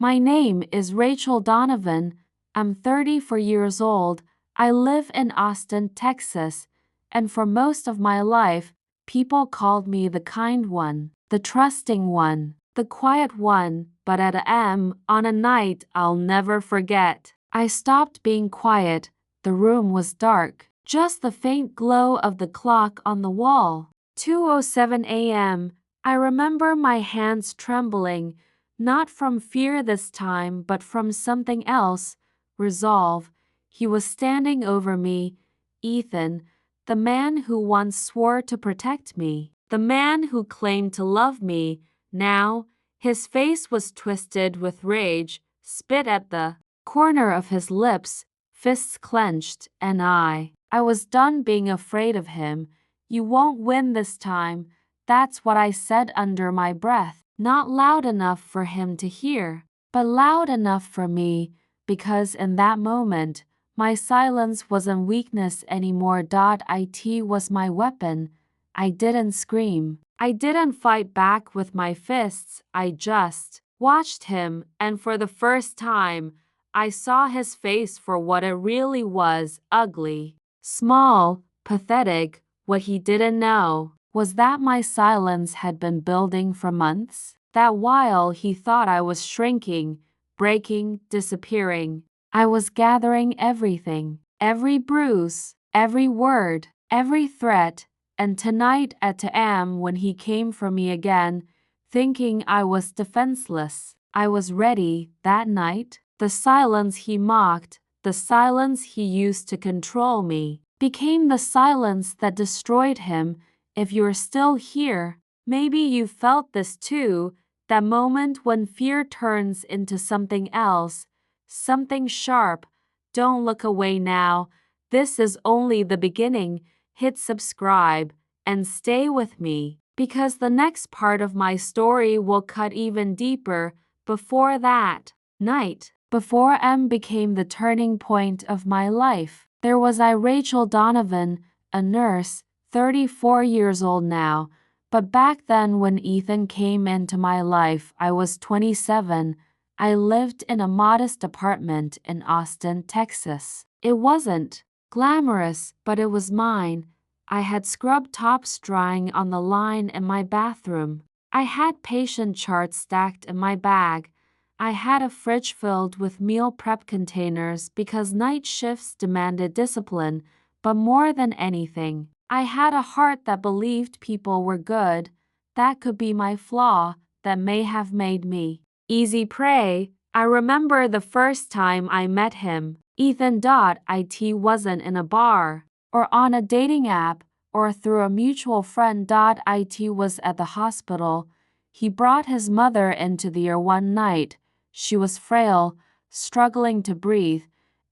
My name is Rachel Donovan. I'm 34 years old. I live in Austin, Texas, and for most of my life, people called me the kind one, the trusting one, the quiet one, but at on a night I'll never forget, I stopped being quiet. The room was dark, just the faint glow of the clock on the wall. 2:07 a.m. I remember my hands trembling, not from fear this time, but from something else, resolve. He was standing over me, Ethan, the man who once swore to protect me, the man who claimed to love me. Now, his face was twisted with rage, spit at the corner of his lips, fists clenched, and I was done being afraid of him. You won't win this time. That's what I said under my breath, not loud enough for him to hear, but loud enough for me, because in that moment, my silence wasn't weakness anymore. It was my weapon. I didn't scream. I didn't fight back with my fists. I just watched him, and for the first time, I saw his face for what it really was, ugly, small, pathetic. What he didn't know was that my silence had been building for months, that while he thought I was shrinking, breaking, disappearing, I was gathering everything, every bruise, every word, every threat, and tonight at 2 a.m. when he came for me again, thinking I was defenseless, I was ready. That night, the silence he mocked, the silence he used to control me, became the silence that destroyed him. If you're still here, maybe you felt this too, that moment when fear turns into something else, something sharp. Don't look away now. This is only the beginning. Hit subscribe and stay with me, because the next part of my story will cut even deeper. Before that night, before became the turning point of my life, there was Rachel Donovan, a nurse, 34 years old now. But back then when Ethan came into my life, I was 27. I lived in a modest apartment in Austin, Texas. It wasn't glamorous, but it was mine. I had scrub tops drying on the line in my bathroom. I had patient charts stacked in my bag. I had a fridge filled with meal prep containers because night shifts demanded discipline, but more than anything, I had a heart that believed people were good. That could be my flaw that may have made me easy prey. I remember the first time I met him. Ethan. It wasn't in a bar, or on a dating app, or through a mutual friend. It was at the hospital. He brought his mother into the ER one night. She was frail, struggling to breathe,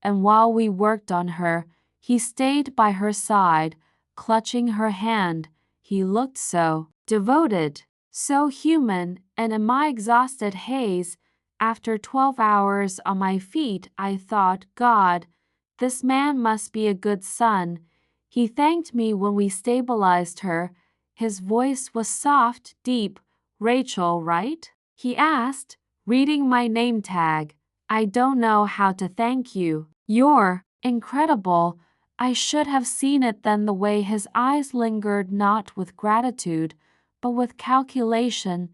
and while we worked on her, he stayed by her side, clutching her hand. He looked so devoted, so human, and in my exhausted haze, after 12 hours on my feet, I thought, God, this man must be a good son. He thanked me when we stabilized her. His voice was soft, deep. Rachel, right? He asked, reading my name tag. I don't know how to thank you. You're incredible. I should have seen it then, the way his eyes lingered, not with gratitude, but with calculation.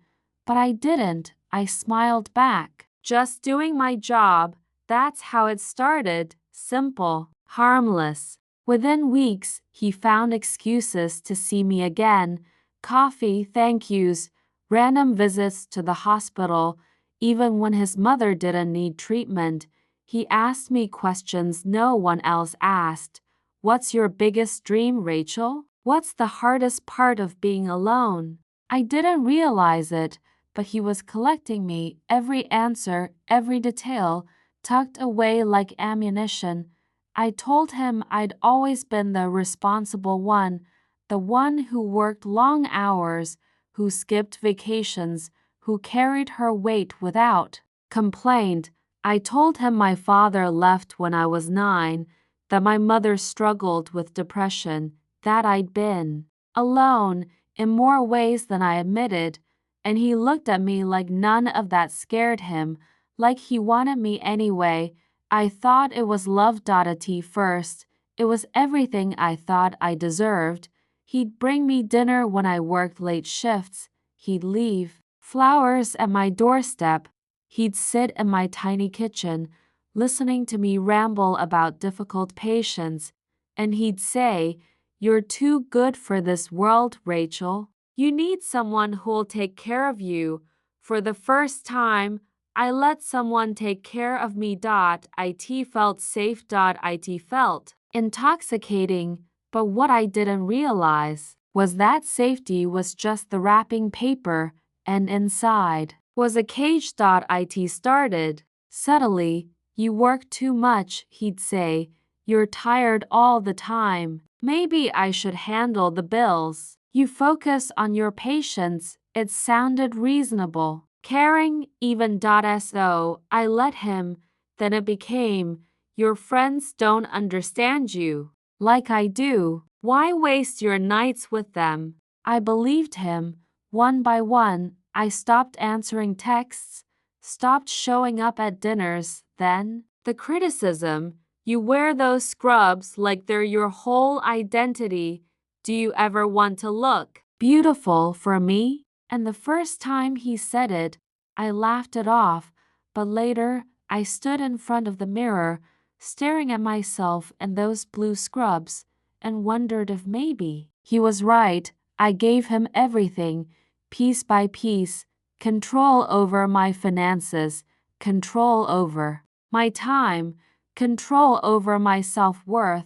But I didn't. I smiled back. Just doing my job. That's how it started. Simple, harmless. Within weeks, he found excuses to see me again. Coffee, thank yous, random visits to the hospital. Even when his mother didn't need treatment, he asked me questions no one else asked. What's your biggest dream, Rachel? What's the hardest part of being alone? I didn't realize it, but he was collecting me, every answer, every detail, tucked away like ammunition. I told him I'd always been the responsible one, the one who worked long hours, who skipped vacations, who carried her weight without complaint. I told him my father left when I was 9, that my mother struggled with depression, that I'd been alone in more ways than I admitted, and he looked at me like none of that scared him, like he wanted me anyway. I thought it was love. At first, it was everything I thought I deserved. He'd bring me dinner when I worked late shifts. He'd leave flowers at my doorstep. He'd sit in my tiny kitchen, listening to me ramble about difficult patients, and he'd say, "You're too good for this world, Rachel. You need someone who'll take care of you." For the first time, I let someone take care of me. It felt safe. It felt intoxicating, but what I didn't realize was that safety was just the wrapping paper, and inside was a cage. It started subtly. "You work too much," he'd say. "You're tired all the time. Maybe I should handle the bills. You focus on your patients." It sounded reasonable, caring, even. So I let him. Then it became, "Your friends don't understand you like I do. Why waste your nights with them?" I believed him. One by one, I stopped answering texts, stopped showing up at dinners. Then, the criticism, "You wear those scrubs like they're your whole identity. Do you ever want to look beautiful for me?" And the first time he said it, I laughed it off, but later, I stood in front of the mirror, staring at myself in those blue scrubs, and wondered if maybe he was right. I gave him everything, piece by piece: control over my finances, control over my time, control over my self-worth.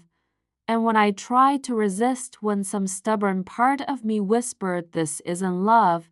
And when I tried to resist, when some stubborn part of me whispered, "This isn't love,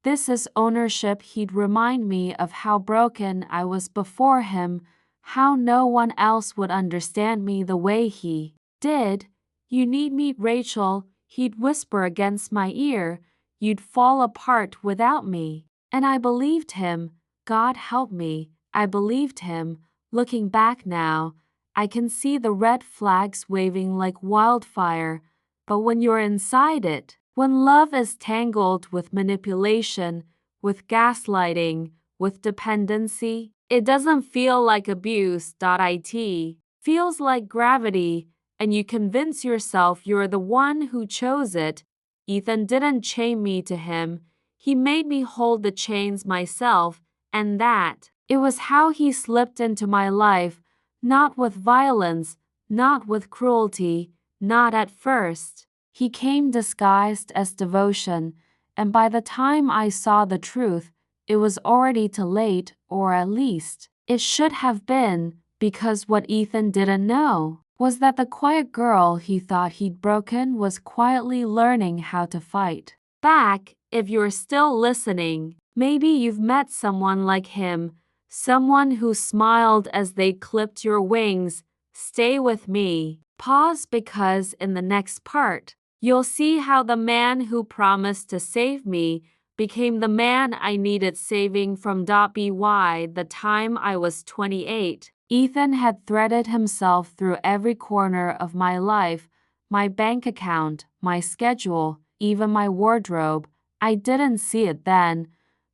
this is ownership," he'd remind me of how broken I was before him, how no one else would understand me the way he did. "You need me, Rachel," he'd whisper against my ear. "You'd fall apart without me." And I believed him. God help me, I believed him. Looking back now, I can see the red flags waving like wildfire. But when you're inside it, when love is tangled with manipulation, with gaslighting, with dependency, it doesn't feel like abuse. It feels like gravity, and you convince yourself you're the one who chose it. Ethan didn't chain me to him. He made me hold the chains myself, and that it was how he slipped into my life, not with violence, not with cruelty, not at first. He came disguised as devotion, and by the time I saw the truth, it was already too late, or at least, it should have been, because what Ethan didn't know was that the quiet girl he thought he'd broken was quietly learning how to fight back. If you're still listening, maybe you've met someone like him, someone who smiled as they clipped your wings. Stay with me. Pause, because in the next part, you'll see how the man who promised to save me became the man I needed saving from. By the time I was 28, Ethan had threaded himself through every corner of my life, my bank account, my schedule, even my wardrobe. I didn't see it then,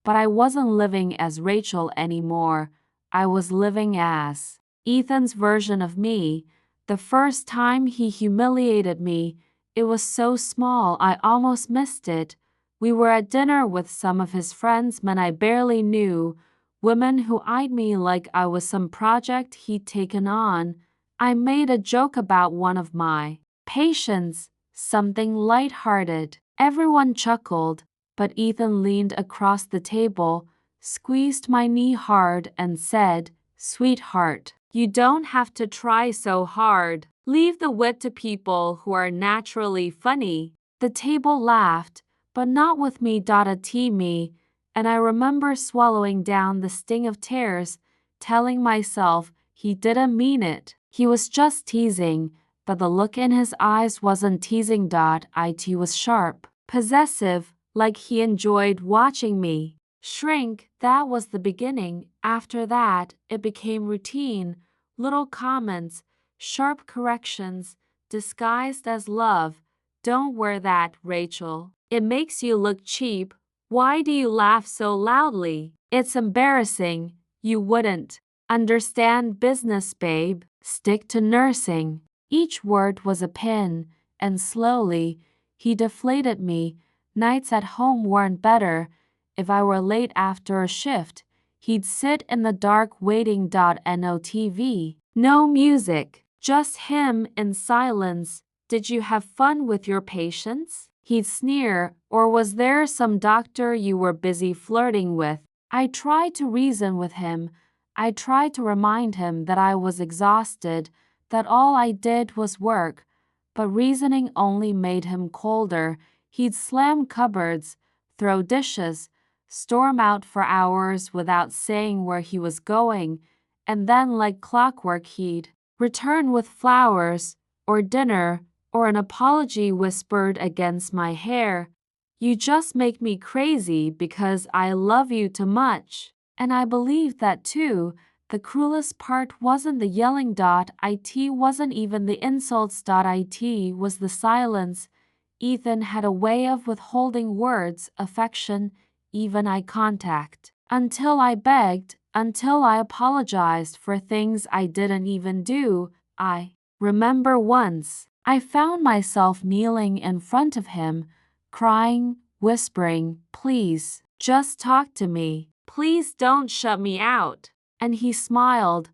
but I wasn't living as Rachel anymore. I was living as Ethan's version of me. The first time he humiliated me, it was so small I almost missed it. We were at dinner with some of his friends, men I barely knew, women who eyed me like I was some project he'd taken on. I made a joke about one of my patients, something light-hearted. Everyone chuckled, but Ethan leaned across the table, squeezed my knee hard, and said, "Sweetheart, you don't have to try so hard. Leave the wit to people who are naturally funny." The table laughed, but not with me. Me, and I remember swallowing down the sting of tears, telling myself he didn't mean it. He was just teasing, but the look in his eyes wasn't teasing. It was sharp, possessive, like he enjoyed watching me shrink. That was the beginning. After that, it became routine, little comments, sharp corrections, disguised as love. "Don't wear that, Rachel. It makes you look cheap. Why do you laugh so loudly? It's embarrassing." You wouldn't understand business, babe. Stick to nursing. Each word was a pin, and slowly, he deflated me. Nights at home weren't better. If I were late after a shift, he'd sit in the dark waiting. No TV, no music, just him in silence. Did you have fun with your patients? He'd sneer, or was there some doctor you were busy flirting with? I tried to reason with him. I tried to remind him that I was exhausted, that all I did was work, but reasoning only made him colder. He'd slam cupboards, throw dishes, storm out for hours without saying where he was going, and then, like clockwork, he'd return with flowers, or dinner, or an apology whispered against my hair. You just make me crazy because I love you too much. And I believed that too. The cruelest part wasn't the yelling. It wasn't even the insults. It was the silence. Ethan had a way of withholding words, affection, even eye contact. Until I begged, until I apologized for things I didn't even do. I remember once, I found myself kneeling in front of him, crying, whispering, please, just talk to me. Please don't shut me out. And he smiled,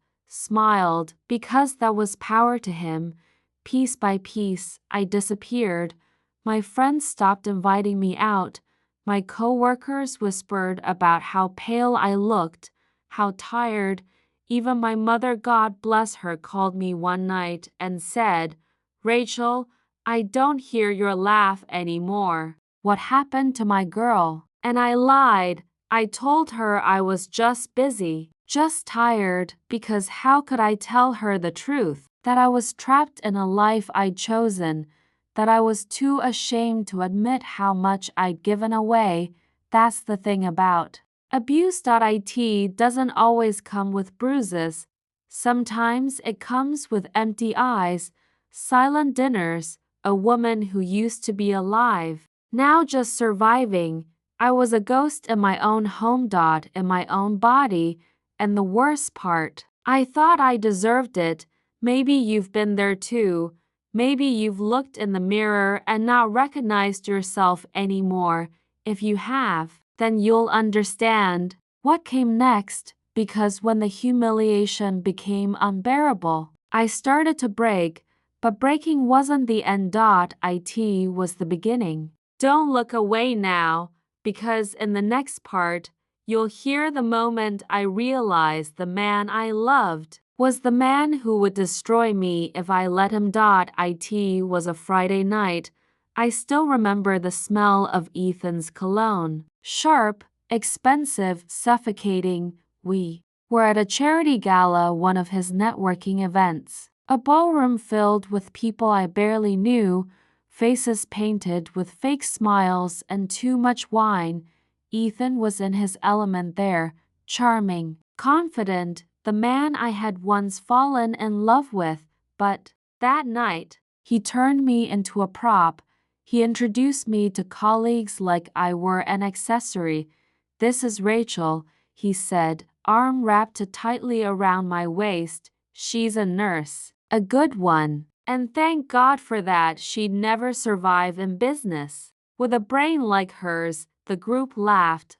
because that was power to him. Piece by piece, I disappeared. My friends stopped inviting me out. My coworkers whispered about how pale I looked, how tired. Even my mother, God bless her, called me one night and said, Rachel, I don't hear your laugh anymore. What happened to my girl? And I lied. I told her I was just busy, just tired, because how could I tell her the truth? That I was trapped in a life I'd chosen, that I was too ashamed to admit how much I'd given away. That's the thing about abuse. It doesn't always come with bruises. Sometimes it comes with empty eyes, silent dinners, a woman who used to be alive, now just surviving. I was a ghost in my own home. In my own body. And the worst part, I thought I deserved it. Maybe you've been there too. Maybe you've looked in the mirror and not recognized yourself anymore. If you have, then you'll understand what came next, because when the humiliation became unbearable, I started to break, but breaking wasn't the end. It was the beginning. Don't look away now, because in the next part, you'll hear the moment I realized the man I loved was the man who would destroy me if I let him. It was a Friday night. I still remember the smell of Ethan's cologne. Sharp, expensive, suffocating. We were at a charity gala, one of his networking events. A ballroom filled with people I barely knew, faces painted with fake smiles and too much wine. Ethan was in his element there, charming, confident, the man I had once fallen in love with. But that night, he turned me into a prop. He introduced me to colleagues like I were an accessory. This is Rachel, he said, arm wrapped tightly around my waist. She's a nurse, a good one. And thank God for that. She'd never survive in business. With a brain like hers, the group laughed,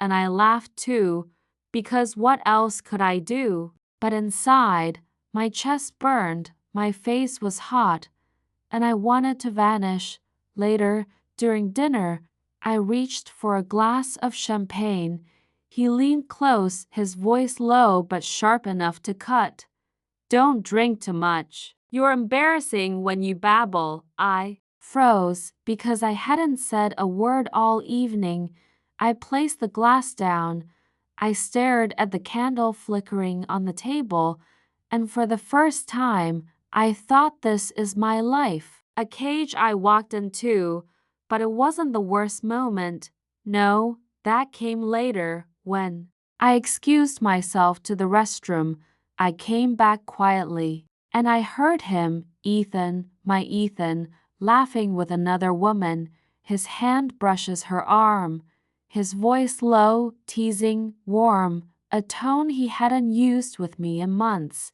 and I laughed too, because what else could I do? But inside, my chest burned, my face was hot, and I wanted to vanish. Later, during dinner, I reached for a glass of champagne. He leaned close, his voice low but sharp enough to cut. Don't drink too much. You're embarrassing when you babble. I froze because I hadn't said a word all evening. I placed the glass down. I stared at the candle flickering on the table, and for the first time, I thought, this is my life. A cage I walked into, but it wasn't the worst moment. No, that came later, when I excused myself to the restroom. I came back quietly, and I heard him, Ethan, my Ethan, laughing with another woman. His hand brushes her arm, his voice low, teasing, warm. a tone he hadn't used with me in months,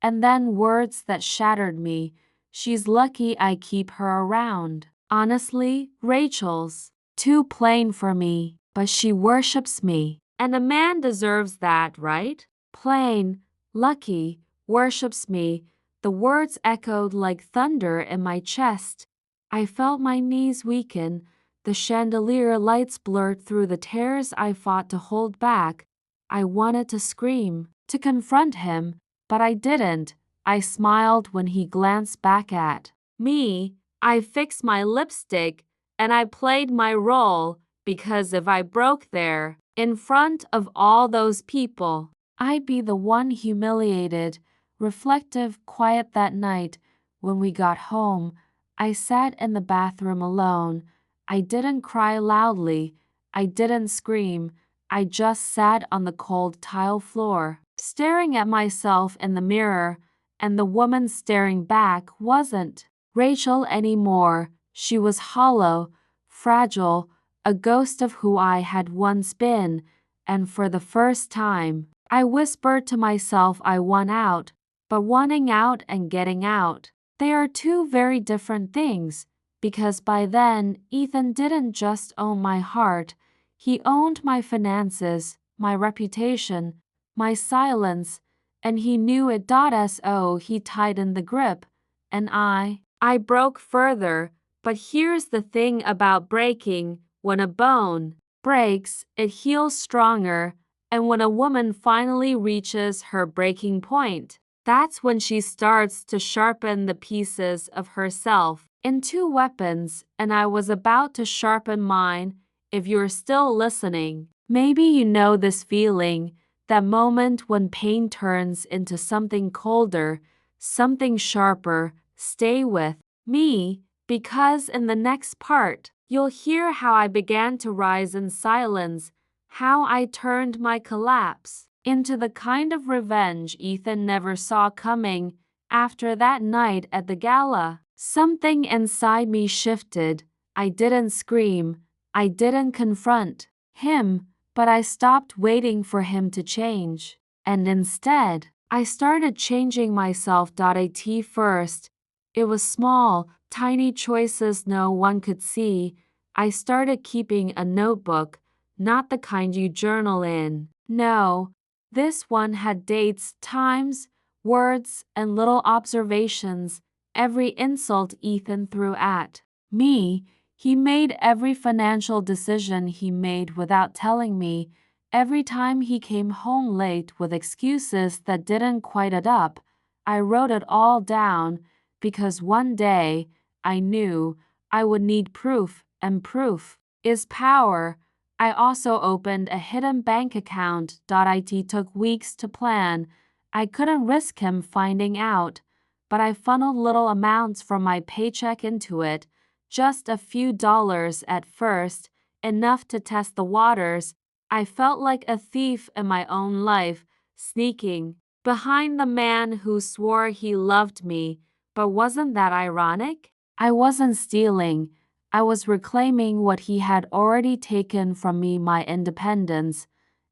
and then words that shattered me. She's lucky I keep her around. Honestly, Rachel's too plain for me, but she worships me. And a man deserves that, right? Plain, lucky, worships me. The words echoed like thunder in my chest. I felt my knees weaken. The chandelier lights blurred through the tears I fought to hold back. I wanted to scream, to confront him, but I didn't. I smiled when he glanced back at me. I fixed my lipstick and I played my role, because if I broke there, in front of all those people, I'd be the one humiliated. Reflective, quiet that night. When we got home, I sat in the bathroom alone. I didn't cry loudly. I didn't scream. I just sat on the cold tile floor, staring at myself in the mirror, and the woman staring back wasn't Rachel anymore. She was hollow, fragile, a ghost of who I had once been, and for the first time, I whispered to myself I want out, but wanting out and getting out, they are two very different things, because by then, Ethan didn't just own my heart, he owned my finances, my reputation, my silence, and he knew it. So he tightened the grip, and I broke further. But here's the thing about breaking: when a bone breaks, it heals stronger, and when a woman finally reaches her breaking point, that's when she starts to sharpen the pieces of herself into weapons, and I was about to sharpen mine. If you're still listening, maybe you know this feeling, that moment when pain turns into something colder, something sharper. Stay with me, because in the next part, you'll hear how I began to rise in silence, how I turned my collapse into the kind of revenge Ethan never saw coming. After that night at the gala, something inside me shifted. I didn't scream. I didn't confront him, but I stopped waiting for him to change. And instead, I started changing myself. At first, it was small, tiny choices no one could see. I started keeping a notebook, not the kind you journal in. No, this one had dates, times, words, and little observations. Every insult Ethan threw at me, he made. Every financial decision he made without telling me. Every time he came home late with excuses that didn't quite add up. I wrote it all down, because one day I knew I would need proof, and proof is power. I also opened a hidden bank account. It took weeks to plan. I couldn't risk him finding out, but I funneled little amounts from my paycheck into it, just a few dollars at first, enough to test the waters. I felt like a thief in my own life, sneaking behind the man who swore he loved me. But wasn't that ironic? I wasn't stealing. I was reclaiming what he had already taken from me, my independence.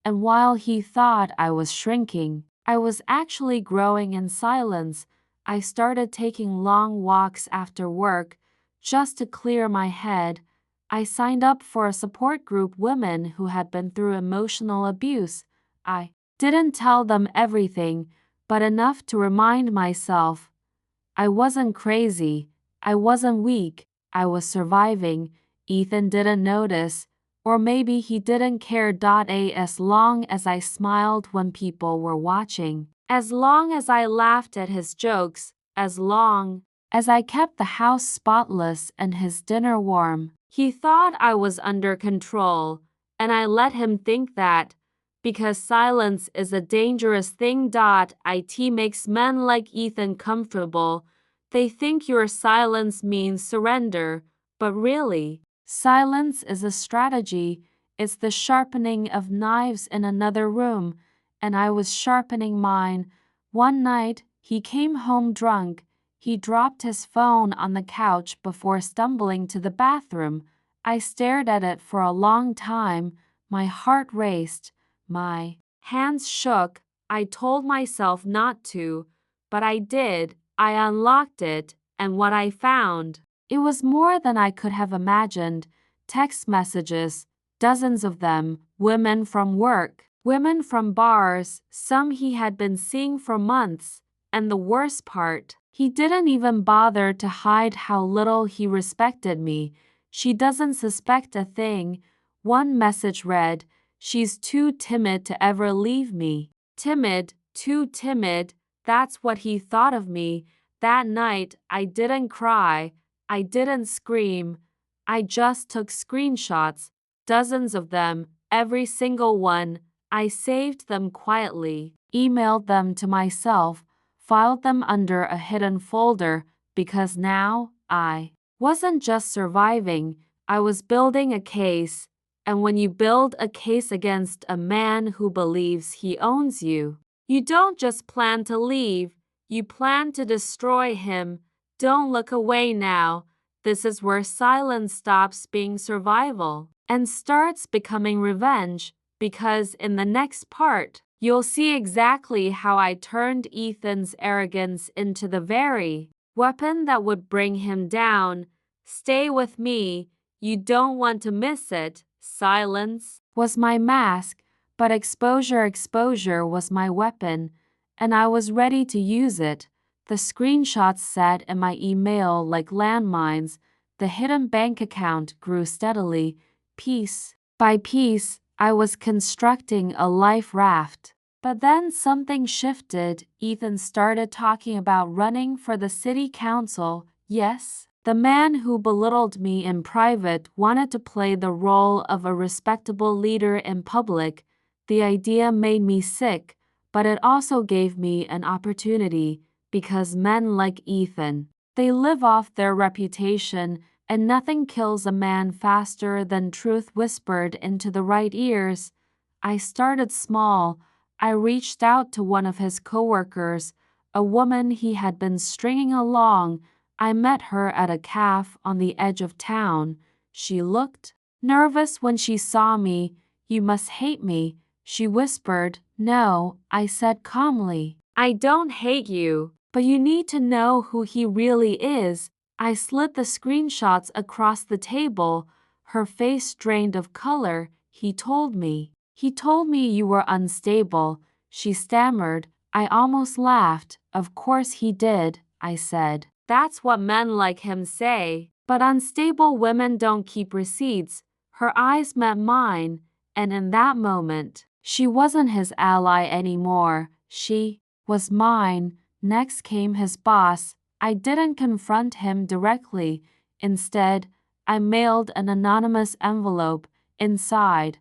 And while he thought I was shrinking, I was actually growing in silence. I started taking long walks after work, just to clear my head. I signed up for a support group, women who had been through emotional abuse. I didn't tell them everything, but enough to remind myself I wasn't crazy. I wasn't weak. I was surviving. Ethan didn't notice, or maybe he didn't care. As long as I smiled when people were watching, as long as I laughed at his jokes, as long as I kept the house spotless and his dinner warm, he thought I was under control, and I let him think that, because silence is a dangerous thing. It makes men like Ethan comfortable. They think your silence means surrender, but really, silence is a strategy. It's the sharpening of knives in another room, and I was sharpening mine. One night, he came home drunk. He dropped his phone on the couch before stumbling to the bathroom. I stared at it for a long time. My heart raced. My Hands shook. I told myself not to, but I did. I unlocked it, and what I found. It was more than I could have imagined. Text messages, dozens of them, women from work, women from bars, some he had been seeing for months. And the worst part, he didn't even bother to hide how little he respected me. She doesn't suspect a thing. One message read, "She's too timid to ever leave me." Timid, too timid, that's what he thought of me. That night, I didn't cry. I didn't scream. I just took screenshots, dozens of them, every single one. I saved them quietly, emailed them to myself, filed them under a hidden folder, because now I wasn't just surviving, I was building a case. And when you build a case against a man who believes he owns you, you don't just plan to leave, you plan to destroy him. Don't look away now. This is where silence stops being survival and starts becoming revenge, because in the next part, you'll see exactly how I turned Ethan's arrogance into the very weapon that would bring him down. Stay with me. You don't want to miss it. Silence was my mask, but exposure was my weapon, and I was ready to use it. The screenshots sat in my email like landmines. The hidden bank account grew steadily. Piece by piece, I was constructing a life raft. But then something shifted. Ethan started talking about running for the city council. Yes, the man who belittled me in private wanted to play the role of a respectable leader in public. The idea made me sick, but it also gave me an opportunity, because men like Ethan, they live off their reputation, and nothing kills a man faster than truth whispered into the right ears. I started small. I reached out to one of his coworkers, a woman he had been stringing along. I met her at a cafe on the edge of town. She looked nervous when she saw me. "You must hate me," she whispered. "No," I said calmly. "I don't hate you, but you need to know who he really is." I slid the screenshots across the table. Her face drained of color. He told me you were unstable," she stammered. I almost laughed. "Of course he did," I said. "That's what men like him say. But unstable women don't keep receipts." Her eyes met mine, and in that moment, she wasn't his ally anymore. She was mine. Next came his boss. I didn't confront him directly. Instead, I mailed an anonymous envelope. Inside,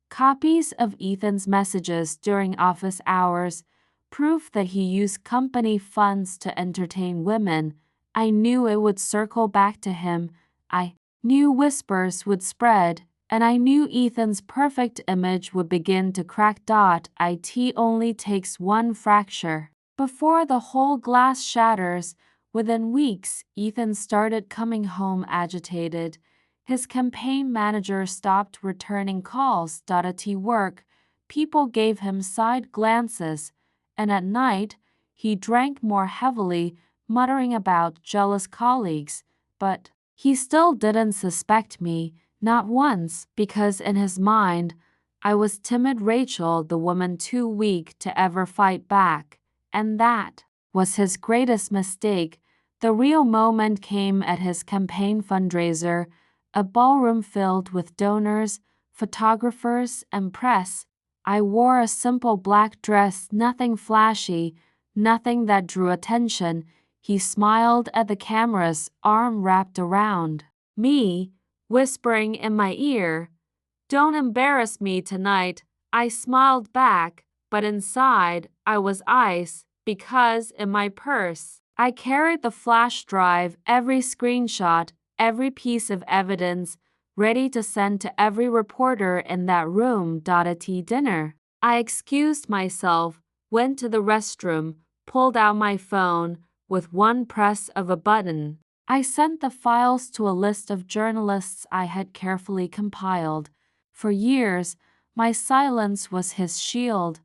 copies of Ethan's messages during office hours, proof that he used company funds to entertain women. I knew it would circle back to him. I knew whispers would spread, and I knew Ethan's perfect image would begin to crack. It only takes one fracture before the whole glass shatters. Within weeks, Ethan started coming home agitated. His campaign manager stopped returning calls. At work, people gave him side glances, and at night, he drank more heavily, muttering about jealous colleagues. But he still didn't suspect me, not once, because in his mind, I was timid Rachel, the woman too weak to ever fight back. And that was his greatest mistake. The real moment came at his campaign fundraiser, a ballroom filled with donors, photographers, and press. I wore a simple black dress, nothing flashy, nothing that drew attention. He smiled at the cameras, arm wrapped around me, whispering in my ear, "Don't embarrass me tonight." I smiled back, but inside, I was ice, because in my purse, I carried the flash drive, every screenshot, every piece of evidence, ready to send to every reporter in that room. At dinner, I excused myself, went to the restroom, pulled out my phone. With one press of a button, I sent the files to a list of journalists I had carefully compiled. For years, My silence was his shield,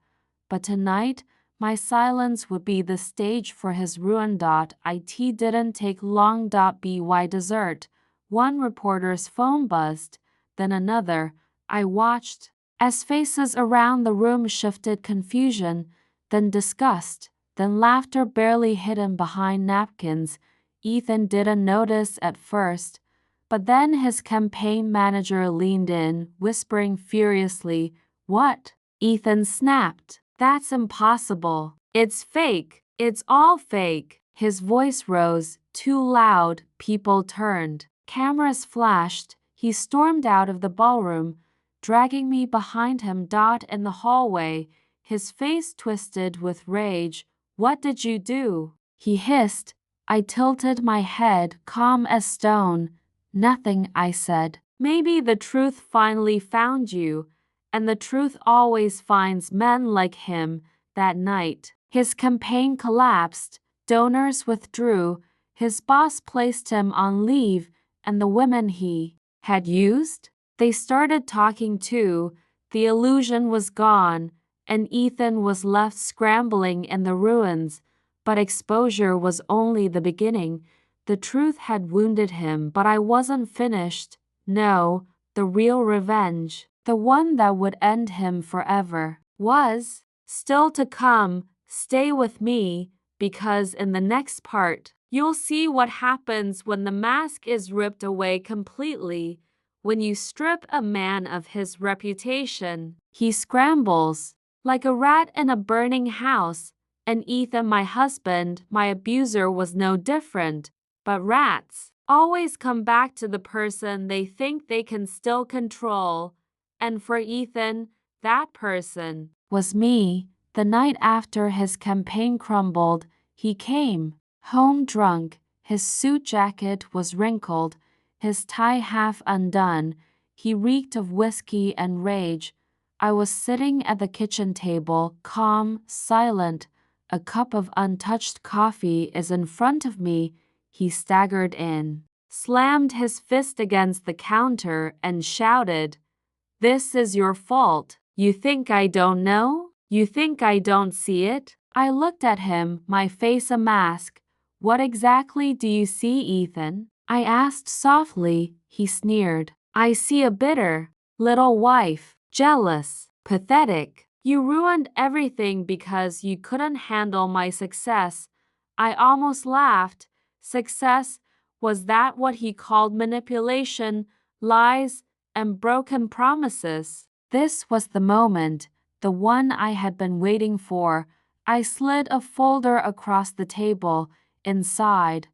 but tonight my silence would be the stage for his ruin. It didn't take long. By dessert, one reporter's phone buzzed, then another. I watched as faces around the room shifted: confusion, then disgust, then laughter barely hidden behind napkins. Ethan didn't notice at first, but then his campaign manager leaned in, whispering furiously, "What?" Ethan snapped. "That's impossible. It's fake. It's all fake." His voice rose, too loud. People turned. Cameras flashed. He stormed out of the ballroom, dragging me behind him. In the hallway, his face twisted with rage. "What did you do?" he hissed. I tilted my head, calm as stone. "Nothing," I said. "Maybe the truth finally found you, and the truth always finds men like him." That night, his campaign collapsed, donors withdrew, his boss placed him on leave, and the women he had used, they started talking too. The illusion was gone, and Ethan was left scrambling in the ruins. But exposure was only the beginning. The truth had wounded him, but I wasn't finished. No, the real revenge, the one that would end him forever, was still to come. Stay with me, because in the next part, you'll see what happens when the mask is ripped away completely. When you strip a man of his reputation, he scrambles like a rat in a burning house. And Ethan, my husband, my abuser, was no different. But rats always come back to the person they think they can still control. And for Ethan, that person was me. The night after his campaign crumbled, he came home drunk. His suit jacket was wrinkled, his tie half undone. He reeked of whiskey and rage. I was sitting at the kitchen table, calm, silent. A cup of untouched coffee is in front of me. He staggered in, slammed his fist against the counter, and shouted, "This is your fault. You think I don't know? You think I don't see it?" I looked at him, my face a mask. "What exactly do you see, Ethan?" I asked softly. He sneered. "I see a bitter little wife, jealous, pathetic. You ruined everything because you couldn't handle my success." I almost laughed. Success, was that what he called manipulation, lies, and broken promises? This was the moment, the one I had been waiting for. I slid a folder across the table. Inside,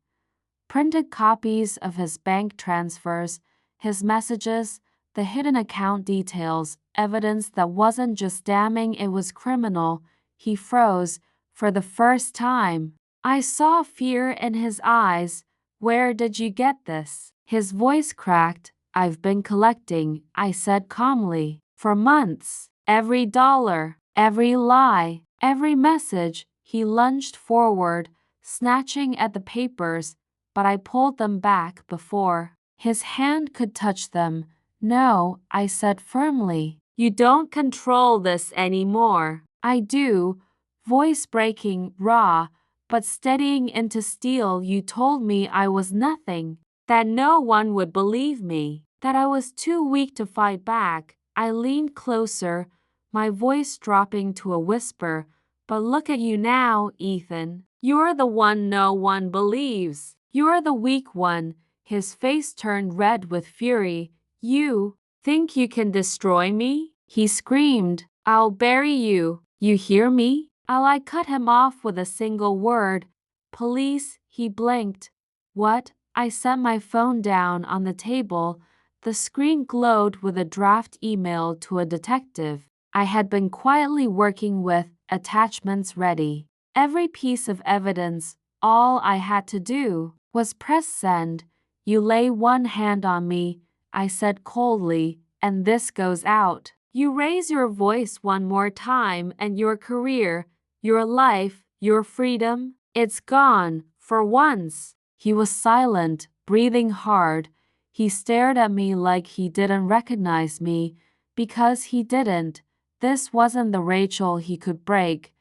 printed copies of his bank transfers, his messages, the hidden account details, evidence that wasn't just damning, it was criminal. He froze. For the first time, I saw fear in his eyes. "Where did you get this?" His voice cracked. "I've been collecting," I said calmly, "for months. Every dollar, every lie, every message." He lunged forward, snatching at the papers, but I pulled them back before his hand could touch them. "No," I said firmly. "You don't control this anymore." "I do," voice breaking, raw, but steadying into steel. "You told me I was nothing, that no one would believe me, that I was too weak to fight back." I leaned closer, my voice dropping to a whisper. "But look at you now, Ethan. You're the one no one believes. You're the weak one." His face turned red with fury. "You think you can destroy me?" he screamed. "I'll bury you. You hear me?" I cut him off with a single word. "Police." He blinked. "What?" I set my phone down on the table. The screen glowed with a draft email to a detective I had been quietly working with, attachments ready. Every piece of evidence. All I had to do was press send. "You lay one hand on me," I said coldly, "and this goes out. You raise your voice one more time and your career, your life, your freedom, it's gone, for once." He was silent, breathing hard. He stared at me like he didn't recognize me. Because he didn't. This wasn't the Rachel he could break.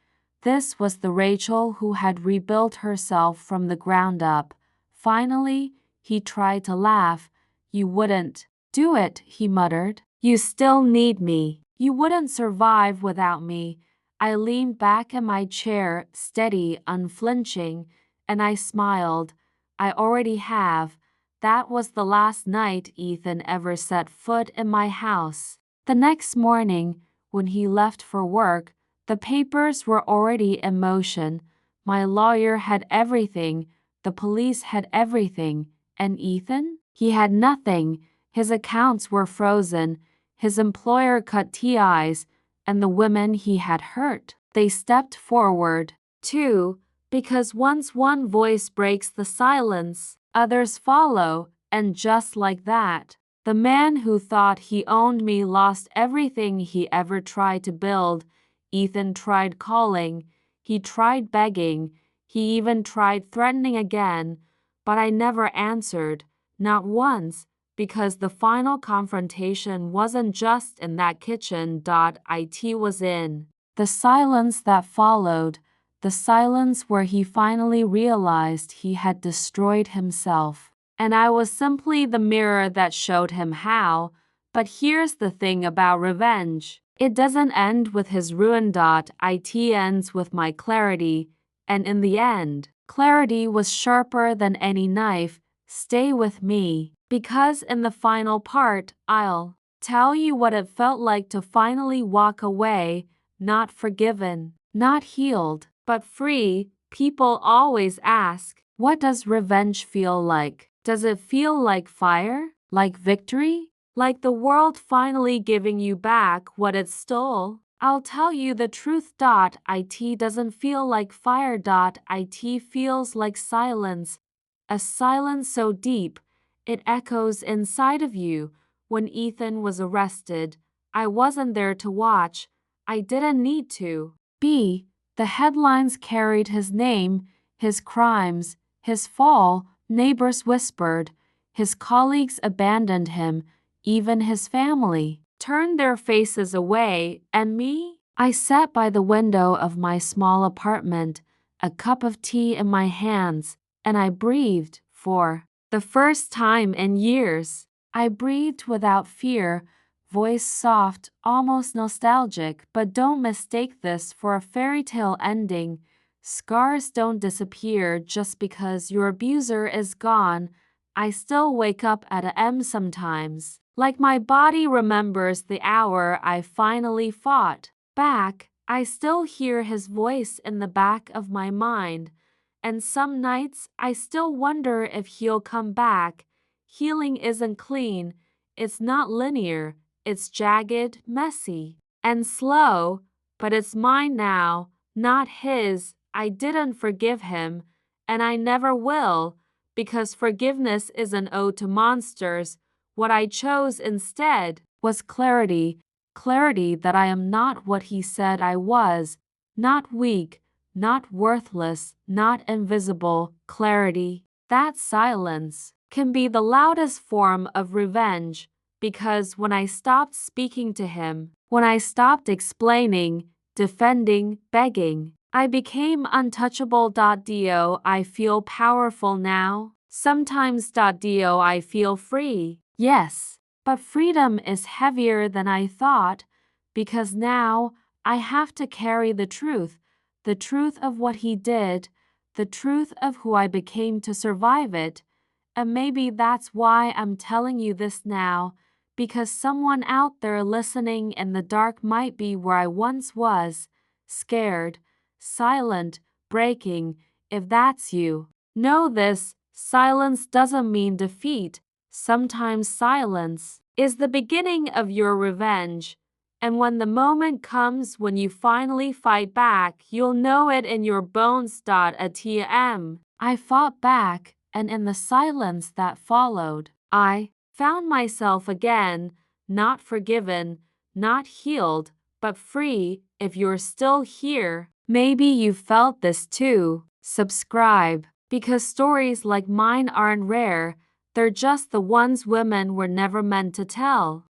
This was the Rachel who had rebuilt herself from the ground up. Finally, he tried to laugh. You wouldn't do it, he muttered. You still need me. You wouldn't survive without me. I leaned back in my chair, steady, unflinching, and I smiled. I already have. That was the last night Ethan ever set foot in my house. The next morning, when he left for work, the papers were already in motion. My lawyer had everything, the police had everything, and Ethan? He had nothing. His accounts were frozen. His employer cut ties, and the women he had hurt. They stepped forward, too, because once one voice breaks the silence, others follow, and just like that, the man who thought he owned me lost everything he ever tried to build. Ethan tried calling, he tried begging, he even tried threatening again, but I never answered, not once, because the final confrontation wasn't just in that kitchen. It was in the silence that followed, the silence where he finally realized he had destroyed himself. And I was simply the mirror that showed him how. But here's the thing about revenge. It doesn't end with his ruin. It ends with my clarity. And in the end, clarity was sharper than any knife. Stay with me, because in the final part, I'll tell you what it felt like to finally walk away, not forgiven, not healed, but free. People always ask, what does revenge feel like? Does it feel like fire? Like victory? Like the world finally giving you back what it stole? I'll tell you the truth. It doesn't feel like fire. It feels like silence. A silence so deep, it echoes inside of you. When Ethan was arrested, I wasn't there to watch. I didn't need to be. The headlines carried his name, his crimes, his fall. Neighbors whispered. His colleagues abandoned him. Even his family turned their faces away. And me? I sat by the window of my small apartment, a cup of tea in my hands, and I breathed. For the first time in years, I breathed without fear, voice soft, almost nostalgic. But don't mistake this for a fairy tale ending. Scars don't disappear just because your abuser is gone. I still wake up at a.m. sometimes, like my body remembers the hour I finally fought back. I still hear his voice in the back of my mind, and some nights I still wonder if he'll come back. Healing isn't clean, it's not linear, it's jagged, messy, and slow, but it's mine now, not his. I didn't forgive him, and I never will, because forgiveness is an ode to monsters. What I chose instead was clarity, clarity that I am not what he said I was, not weak, not worthless, not invisible. Clarity. That silence can be the loudest form of revenge, because when I stopped speaking to him, when I stopped explaining, defending, begging, I became untouchable. I feel powerful now. Sometimes. I feel free. Yes, but freedom is heavier than I thought, because now I have to carry the truth of what he did, the truth of who I became to survive it. And maybe that's why I'm telling you this now, because someone out there listening in the dark might be where I once was, scared, silent, breaking. If that's you, know this: silence doesn't mean defeat. Sometimes silence is the beginning of your revenge. And when the moment comes when you finally fight back, you'll know it in your bones. I fought back, and in the silence that followed, I found myself again, not forgiven, not healed, but free. If you're still here, maybe you felt this too. Subscribe, because stories like mine aren't rare, they're just the ones women were never meant to tell.